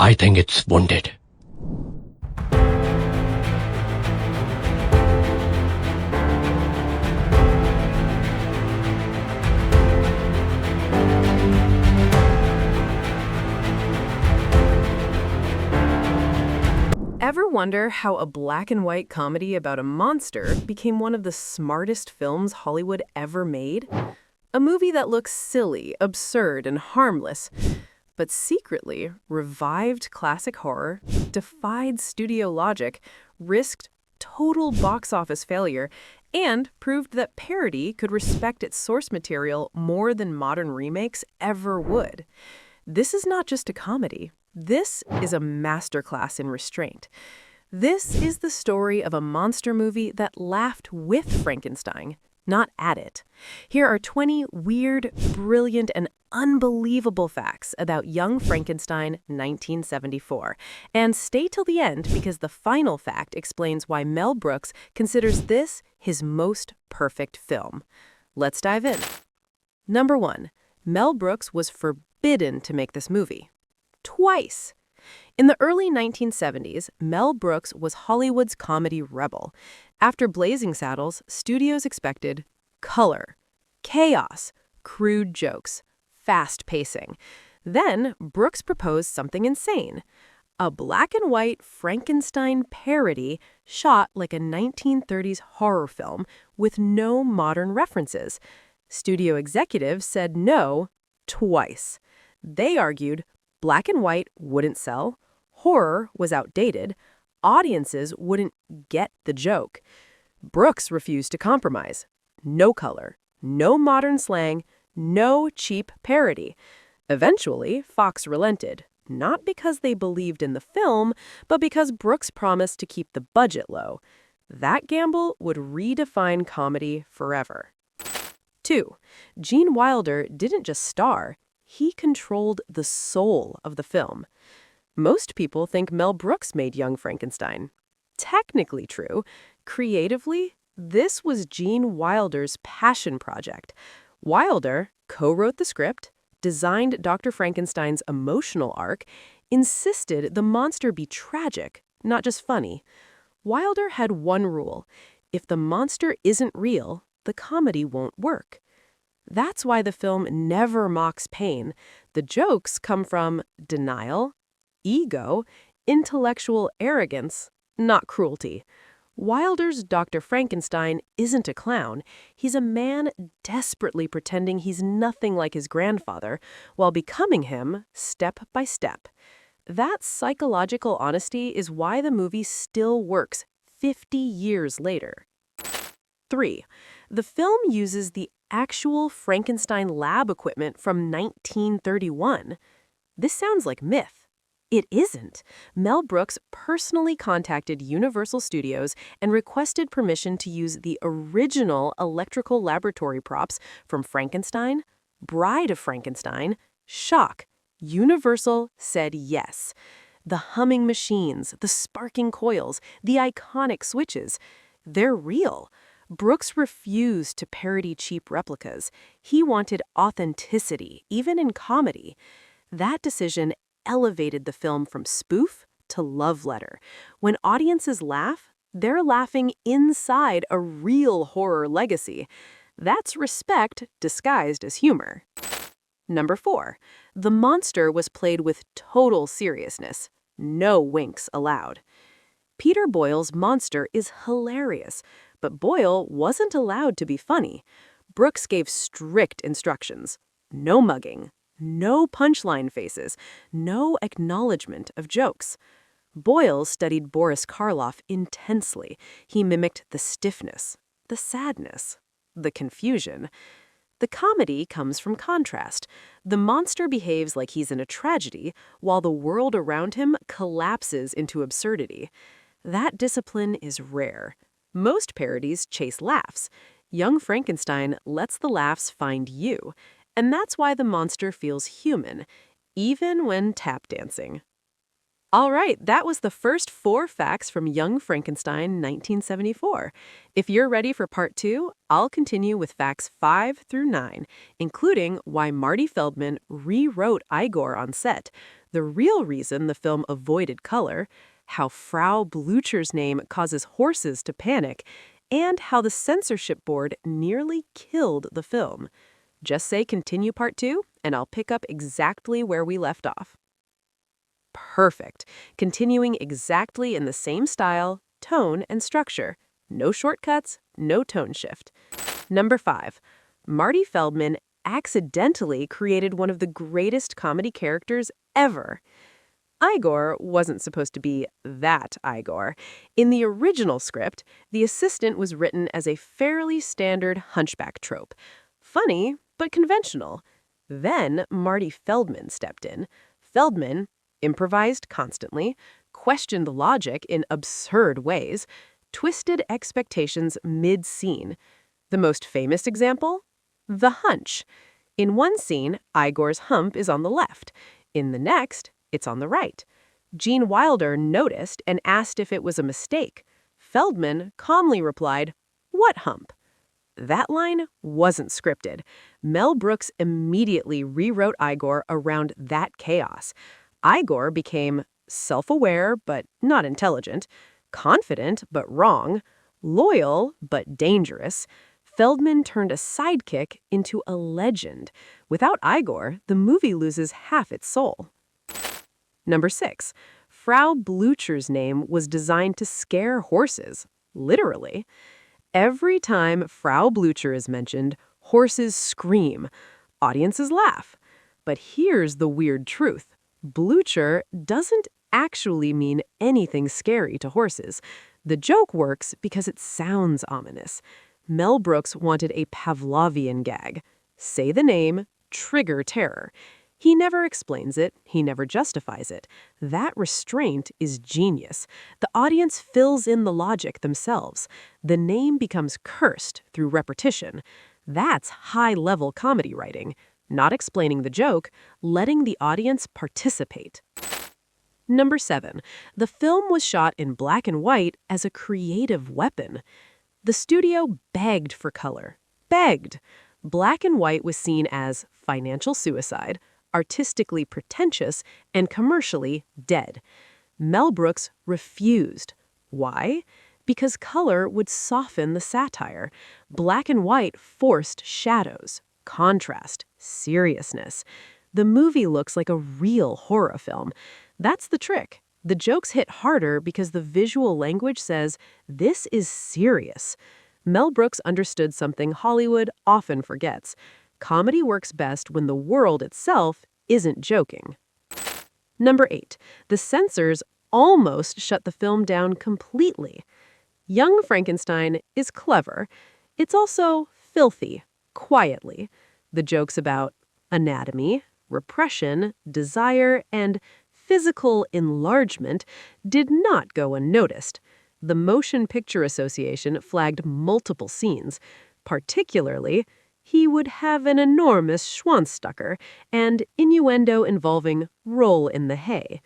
I think it's wounded. Ever wonder how a black and white comedy about a monster became one of the smartest films Hollywood ever made? A movie that looks silly, absurd, and harmless, but secretly revived classic horror, defied studio logic, risked total box office failure, and proved that parody could respect its source material more than modern remakes ever would. This is not just a comedy. This is a masterclass in restraint. This is the story of a monster movie that laughed with Frankenstein, not at it. Here are 20 weird, brilliant, and unbelievable facts about Young Frankenstein 1974. And stay till the end because the final fact explains why Mel Brooks considers this his most perfect film. Let's dive in. Number 1. Mel Brooks was forbidden to make this movie. Twice. In the early 1970s, Mel Brooks was Hollywood's comedy rebel. After Blazing Saddles, studios expected color, chaos, crude jokes, fast pacing. Then, Brooks proposed something insane. A black and white Frankenstein parody shot like a 1930s horror film with no modern references. Studio executives said no twice. They argued black and white wouldn't sell, horror was outdated, audiences wouldn't get the joke. Brooks refused to compromise. No color, no modern slang, no cheap parody. Eventually, Fox relented, not because they believed in the film, but because Brooks promised to keep the budget low. That gamble would redefine comedy forever. 2. Gene Wilder didn't just star. He controlled the soul of the film. Most people think Mel Brooks made Young Frankenstein. Technically true. Creatively, this was Gene Wilder's passion project. Wilder co-wrote the script, designed Dr. Frankenstein's emotional arc, insisted the monster be tragic, not just funny. Wilder had one rule: if the monster isn't real, the comedy won't work. That's why the film never mocks pain. The jokes come from denial, ego, intellectual arrogance, not cruelty. Wilder's Dr. Frankenstein isn't a clown. He's a man desperately pretending he's nothing like his grandfather while becoming him step by step. That psychological honesty is why the movie still works 50 years later. 3. The film uses the actual Frankenstein lab equipment from 1931. This sounds like myth. It isn't. Mel Brooks personally contacted Universal Studios and requested permission to use the original electrical laboratory props from Frankenstein, Bride of Frankenstein, Shock. Universal said yes. The humming machines, the sparking coils, the iconic switches, they're real. Brooks refused to parody cheap replicas. He wanted authenticity, even in comedy. That decision elevated the film from spoof to love letter. When audiences laugh, they're laughing inside a real horror legacy. That's respect disguised as humor. Number 4. The monster was played with total seriousness. No winks allowed. Peter Boyle's monster is hilarious, but Boyle wasn't allowed to be funny. Brooks gave strict instructions. No mugging, no punchline faces, no acknowledgement of jokes. Boyle studied Boris Karloff intensely. He mimicked the stiffness, the sadness, the confusion. The comedy comes from contrast. The monster behaves like he's in a tragedy, while the world around him collapses into absurdity. That discipline is rare. Most parodies chase laughs. Young Frankenstein lets the laughs find you, and that's why the monster feels human, even when tap dancing. All right, that was the first 4 facts from Young Frankenstein 1974. If you're ready for part 2, I'll continue with facts 5 through 9, including why Marty Feldman rewrote Igor on set, The real reason the film avoided color, how Frau Blücher's name causes horses to panic, and how the censorship board nearly killed the film. Just say continue part 2, and I'll pick up exactly where we left off. Perfect. Continuing exactly in the same style, tone, and structure. No shortcuts, no tone shift. Number 5. Marty Feldman accidentally created one of the greatest comedy characters ever. Igor wasn't supposed to be that Igor. In the original script, the assistant was written as a fairly standard hunchback trope. Funny, but conventional. Then Marty Feldman stepped in. Feldman improvised constantly, questioned logic in absurd ways, twisted expectations mid-scene. The most famous example? The hunch. In one scene, Igor's hump is on the left. In the next, it's on the right. Gene Wilder noticed and asked if it was a mistake. Feldman calmly replied, "What hump?" That line wasn't scripted. Mel Brooks immediately rewrote Igor around that chaos. Igor became self-aware but not intelligent, confident but wrong, loyal but dangerous. Feldman turned a sidekick into a legend. Without Igor, the movie loses half its soul. Number 6. Frau Blücher's name was designed to scare horses, literally. Every time Frau Blücher is mentioned, horses scream. Audiences laugh. But here's the weird truth. Blücher doesn't actually mean anything scary to horses. The joke works because it sounds ominous. Mel Brooks wanted a Pavlovian gag. Say the name, trigger terror. He never explains it, he never justifies it. That restraint is genius. The audience fills in the logic themselves. The name becomes cursed through repetition. That's high-level comedy writing. Not explaining the joke, letting the audience participate. Number 7. The film was shot in black and white as a creative weapon. The studio begged for color. Begged. Black and white was seen as financial suicide, artistically pretentious, and commercially dead. Mel Brooks refused. Why? Because color would soften the satire. Black and white forced shadows, contrast, seriousness. The movie looks like a real horror film. That's the trick. The jokes hit harder because the visual language says, this is serious. Mel Brooks understood something Hollywood often forgets. Comedy works best when the world itself isn't joking. Number 8. The censors almost shut the film down completely. Young Frankenstein is clever. It's also filthy, quietly. The jokes about anatomy, repression, desire, and physical enlargement did not go unnoticed. The Motion Picture Association flagged multiple scenes, particularly he would have an enormous Schwanzstucker and innuendo involving roll in the hay.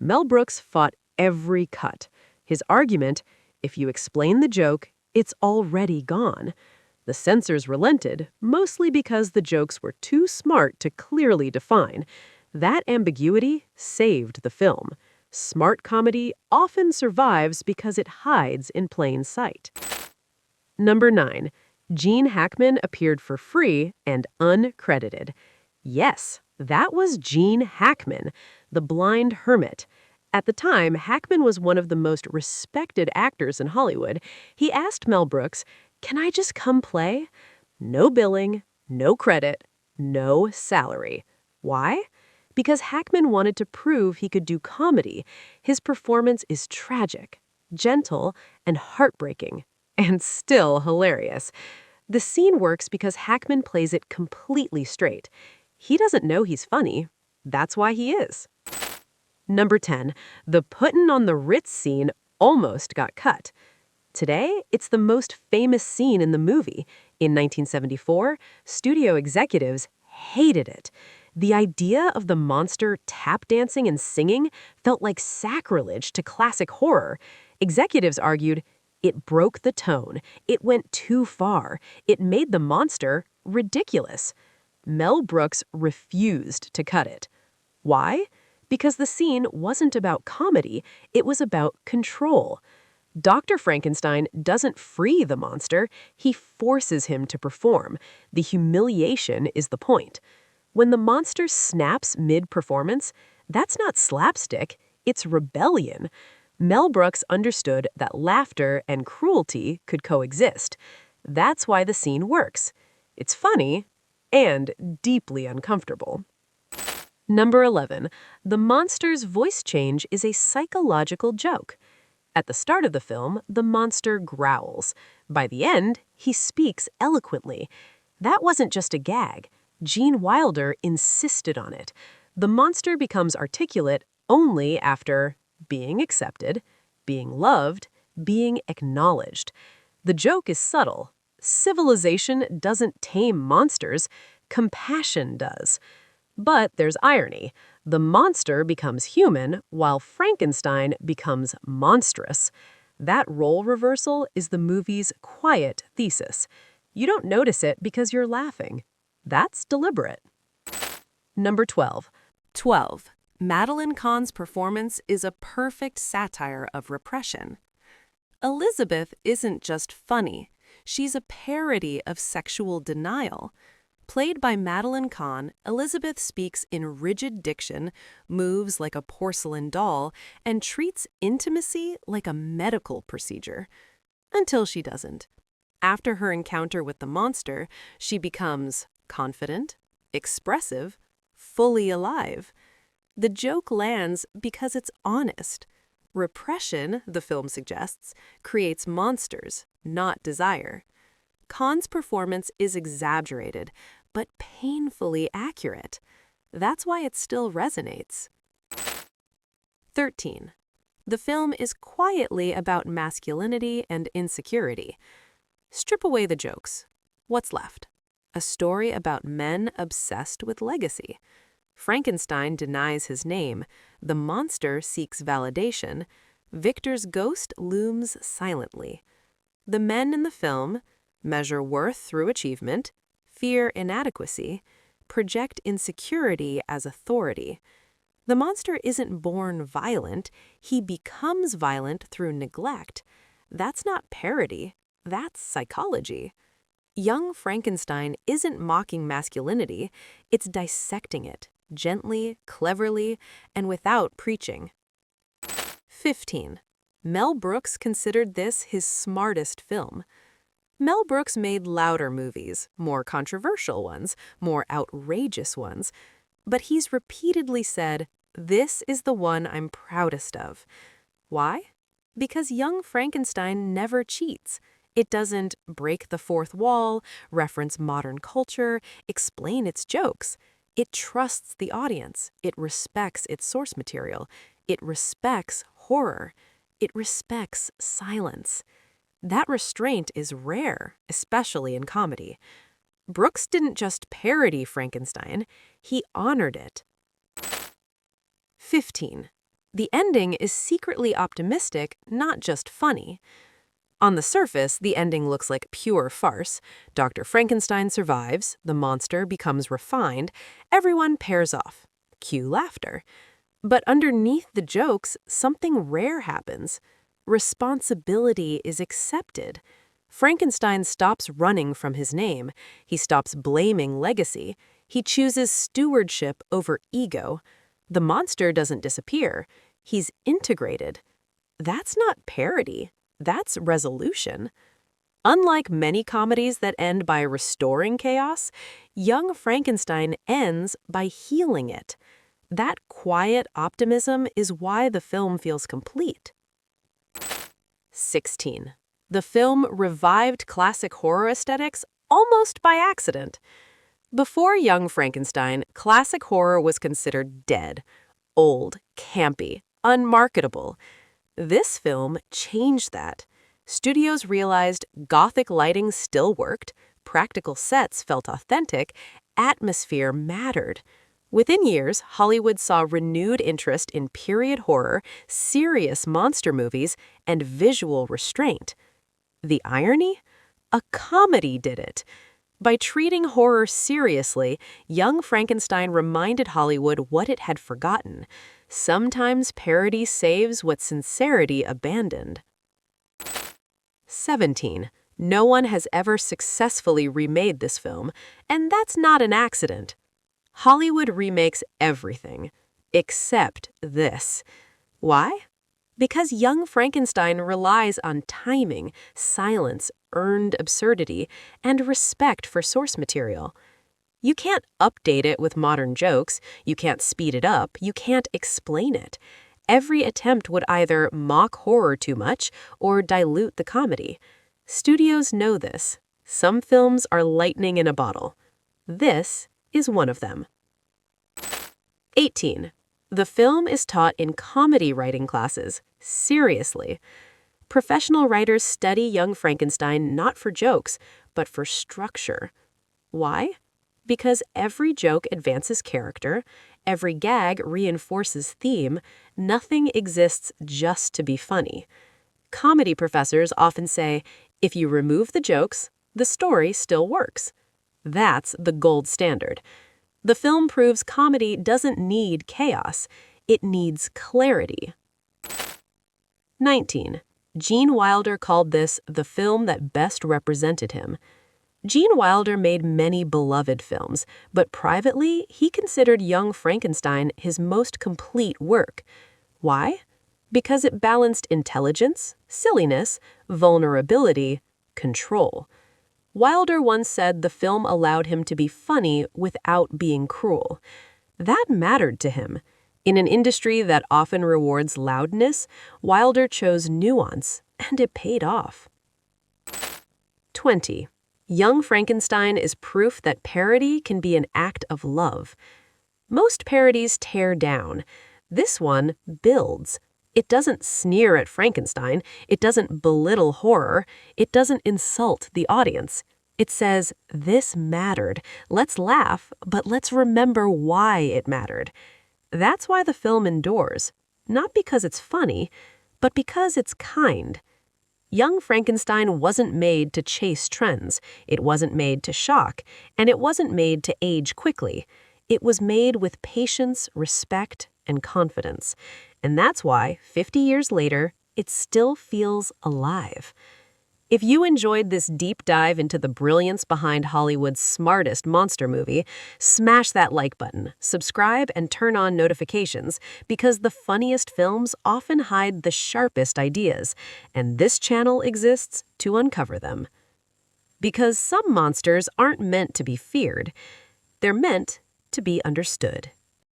Mel Brooks fought every cut. His argument, if you explain the joke, it's already gone. The censors relented, mostly because the jokes were too smart to clearly define. That ambiguity saved the film. Smart comedy often survives because it hides in plain sight. Number 9. Gene Hackman appeared for free and uncredited. Yes, that was Gene Hackman, the blind hermit. At the time, Hackman was one of the most respected actors in Hollywood. He asked Mel Brooks, "Can I just come play?" No billing, no credit, no salary. Why? Because Hackman wanted to prove he could do comedy. His performance is tragic, gentle, and heartbreaking, and still hilarious. The scene works because Hackman plays it completely straight. He doesn't know he's funny. That's why he is. Number 10. The puttin' on the Ritz scene almost got cut. Today, it's the most famous scene in the movie. In 1974, studio executives hated it. The idea of the monster tap dancing and singing felt like sacrilege to classic horror. Executives argued, it broke the tone. It went too far. It made the monster ridiculous. Mel Brooks refused to cut it. Why? Because the scene wasn't about comedy, it was about control. Dr. Frankenstein doesn't free the monster, he forces him to perform. The humiliation is the point. When the monster snaps mid-performance, that's not slapstick, it's rebellion. Mel Brooks understood that laughter and cruelty could coexist. That's why the scene works. It's funny and deeply uncomfortable. Number 11. The monster's voice change is a psychological joke. At the start of the film, the monster growls. By the end, he speaks eloquently. That wasn't just a gag. Gene Wilder insisted on it. The monster becomes articulate only after being accepted, being loved, being acknowledged. The joke is subtle. Civilization doesn't tame monsters, compassion does. But there's irony. The monster becomes human, while Frankenstein becomes monstrous. That role reversal is the movie's quiet thesis. You don't notice it because you're laughing. That's deliberate. Number 12. 12. Madeline Kahn's performance is a perfect satire of repression. Elizabeth isn't just funny. She's a parody of sexual denial. Played by Madeline Kahn, Elizabeth speaks in rigid diction, moves like a porcelain doll, and treats intimacy like a medical procedure. Until she doesn't. After her encounter with the monster, she becomes confident, expressive, fully alive. The joke lands because it's honest. Repression, the film suggests, creates monsters, not desire. Kahn's performance is exaggerated, but painfully accurate. That's why it still resonates. 13. The film is quietly about masculinity and insecurity. Strip away the jokes. What's left? A story about men obsessed with legacy. Frankenstein denies his name. The monster seeks validation. Victor's ghost looms silently. The men in the film measure worth through achievement, fear inadequacy, project insecurity as authority. The monster isn't born violent, he becomes violent through neglect. That's not parody, that's psychology. Young Frankenstein isn't mocking masculinity, it's dissecting it, gently, cleverly, and without preaching. 15. Mel Brooks considered this his smartest film. Mel Brooks made louder movies, more controversial ones, more outrageous ones, but he's repeatedly said, "This is the one I'm proudest of." Why? Because Young Frankenstein never cheats. It doesn't break the fourth wall, reference modern culture, explain its jokes. It trusts the audience. It respects its source material. It respects horror. It respects silence. That restraint is rare, especially in comedy. Brooks didn't just parody Frankenstein, he honored it. 15. The ending is secretly optimistic, not just funny. On the surface, the ending looks like pure farce. Dr. Frankenstein survives, the monster becomes refined, everyone pairs off. Cue laughter. But underneath the jokes, something rare happens. Responsibility is accepted. Frankenstein stops running from his name. He stops blaming legacy. He chooses stewardship over ego. The monster doesn't disappear. He's integrated. That's not parody. That's resolution. Unlike many comedies that end by restoring chaos, Young Frankenstein ends by healing it. That quiet optimism is why the film feels complete. 16. The film revived classic horror aesthetics almost by accident. Before Young Frankenstein, classic horror was considered dead, old, campy, unmarketable. This film changed that. Studios realized Gothic lighting still worked, practical sets felt authentic, atmosphere mattered. Within years, Hollywood saw renewed interest in period horror, serious monster movies, and visual restraint. The irony? A comedy did it. By treating horror seriously, Young Frankenstein reminded Hollywood what it had forgotten. Sometimes parody saves what sincerity abandoned. 17. No one has ever successfully remade this film, and that's not an accident. Hollywood remakes everything, except this. Why? Because Young Frankenstein relies on timing, silence, earned absurdity, and respect for source material. You can't update it with modern jokes, you can't speed it up, you can't explain it. Every attempt would either mock horror too much or dilute the comedy. Studios know this. Some films are lightning in a bottle. This is one of them. 18. The film is taught in comedy writing classes. Seriously. Professional writers study Young Frankenstein not for jokes, but for structure. Why? Because every joke advances character, every gag reinforces theme, nothing exists just to be funny. Comedy professors often say, if you remove the jokes, the story still works. That's the gold standard. The film proves comedy doesn't need chaos, it needs clarity. 19. Gene Wilder called this the film that best represented him. Gene Wilder made many beloved films, but privately, he considered Young Frankenstein his most complete work. Why? Because it balanced intelligence, silliness, vulnerability, control. Wilder once said the film allowed him to be funny without being cruel. That mattered to him. In an industry that often rewards loudness, Wilder chose nuance, and it paid off. 20. Young Frankenstein is proof that parody can be an act of love. Most parodies tear down. This one builds. It doesn't sneer at Frankenstein. It doesn't belittle horror. It doesn't insult the audience. It says, this mattered. Let's laugh, but let's remember why it mattered. That's why the film endures. Not because it's funny, but because it's kind. Young Frankenstein wasn't made to chase trends, it wasn't made to shock, and it wasn't made to age quickly. It was made with patience, respect, and confidence. And that's why, 50 years later, it still feels alive. If you enjoyed this deep dive into the brilliance behind Hollywood's smartest monster movie, smash that like button, subscribe, and turn on notifications, because the funniest films often hide the sharpest ideas, and this channel exists to uncover them. Because some monsters aren't meant to be feared, they're meant to be understood.